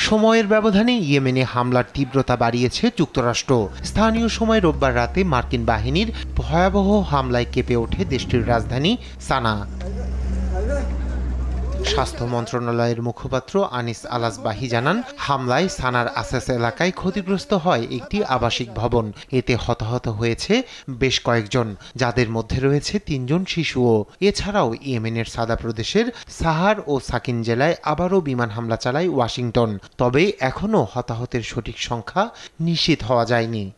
সময়ের ব্যবধানে ইয়েমেনে হামলার তীব্রতা বাড়িয়েছে যুক্তরাষ্ট্র। স্থানীয় সময় রোববার রাতে মার্কিন বাহিনীর ভয়াবহ হামলায় কেঁপে ওঠে দেশটির রাজধানী সানা। স্বাস্থ্য মন্ত্রণালয়ের মুখপাত্র আনিস আল-আসবাহি জানান, হামলায় সানার আসাস এলাকায় ক্ষতিগ্রস্ত হয় একটি আবাসিক ভবন। এতে হতাহত হয়েছে বেশ কয়েকজন, যাদের মধ্যে রয়েছে 3 জন শিশুও। এছাড়াও ইয়েমেনের সাদা প্রদেশের সাহার ও সাকিন জেলায় আবারও বিমান হামলা চালায় ওয়াশিংটন। তবে এখনও হতাহতের সঠিক সংখ্যা নিশ্চিত হওয়া যায়নি।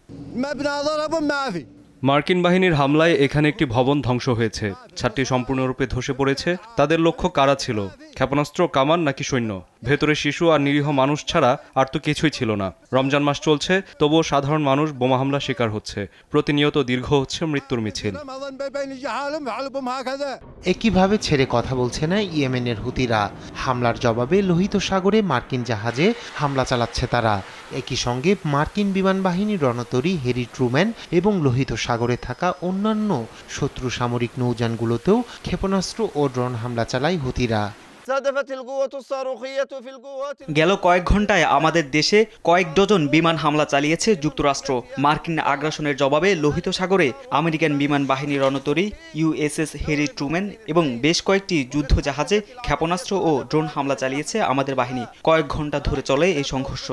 মার্কিন বাহিনীর হামলায় এখানে একটি ভবন ধ্বংস হয়েছে। ছাদটি সম্পূর্ণরূপে ধসে পড়েছে। তাদের লক্ষ্য কারা ছিল? ক্ষেপণাস্ত্র, কামান নাকি সৈন্য? ভেতরে শিশু আর নিরীহ মানুষ ছাড়া আর তো কিছুই ছিল না। রমজান মাস চলছে, তবুও সাধারণ মানুষ বোমা হামলা শিকার হচ্ছে। প্রতিনিয়ত দীর্ঘ হচ্ছে মৃত্যুর মিছিল। একইভাবে ছেড়ে কথা বলছে না ইয়েমেনের হুতিরা। হামলার জবাবে লোহিত সাগরে মার্কিন জাহাজে হামলা চালাচ্ছে তারা। একই সঙ্গে মার্কিন বিমান বাহিনীর রণতরী হ্যারি ট্রুম্যান এবং লোহিত সাগরে থাকা অন্যান্য শত্রু সামরিক নৌযানগুলোতেও ক্ষেপণাস্ত্র ও ড্রোন হামলা চালায় হুতিরা। গেল কয়েক ঘন্টায় আমাদের দেশে কয়েক ডজন বিমান হামলা চালিয়েছে যুক্তরাষ্ট্র। মার্কিন আগ্রাসনের জবাবে লোহিত সাগরে আমেরিকান বিমান বাহিনীর রণতরী ইউএসএস হ্যারি ট্রুম্যান এবং বেশ কয়েকটি যুদ্ধ জাহাজে ক্ষেপণাস্ত্র ও ড্রোন হামলা চালিয়েছে আমাদের বাহিনী। কয়েক ঘন্টা ধরে চলে এই সংঘর্ষ।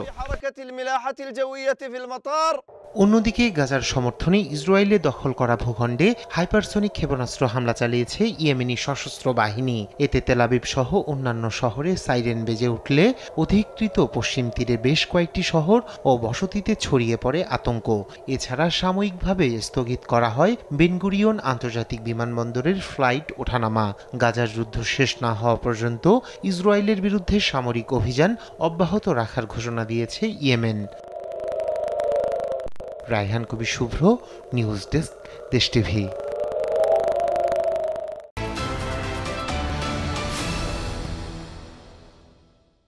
অন্যদিকে গাজার সমর্থনে ইসরায়েলে দখল করা ভূখণ্ডে হাইপারসনিক ক্ষেপণাস্ত্র হামলা চালিয়েছে ইয়েমেনি সশস্ত্র বাহিনী। এতে তেল আবিব সহ অন্যান্য শহরে সাইরেন বেজে উঠলে অধিকৃত পশ্চিম তীরে বেশ কয়েকটি শহর ও বসতিতে ছড়িয়ে পড়ে আতঙ্ক। এছাড়া সাময়িকভাবে স্থগিত করা হয় বেন গুরিয়ন আন্তর্জাতিক বিমানবন্দরের ফ্লাইট ওঠানামা। গাজার যুদ্ধ শেষ না হওয়া পর্যন্ত ইসরায়েলের বিরুদ্ধে সামরিক অভিযান অব্যাহত রাখার ঘোষণা দিয়েছে ইয়েমেন। রায়হান কবির শুভ্র, নিউজ ডেস্ক, দেশ টিভি।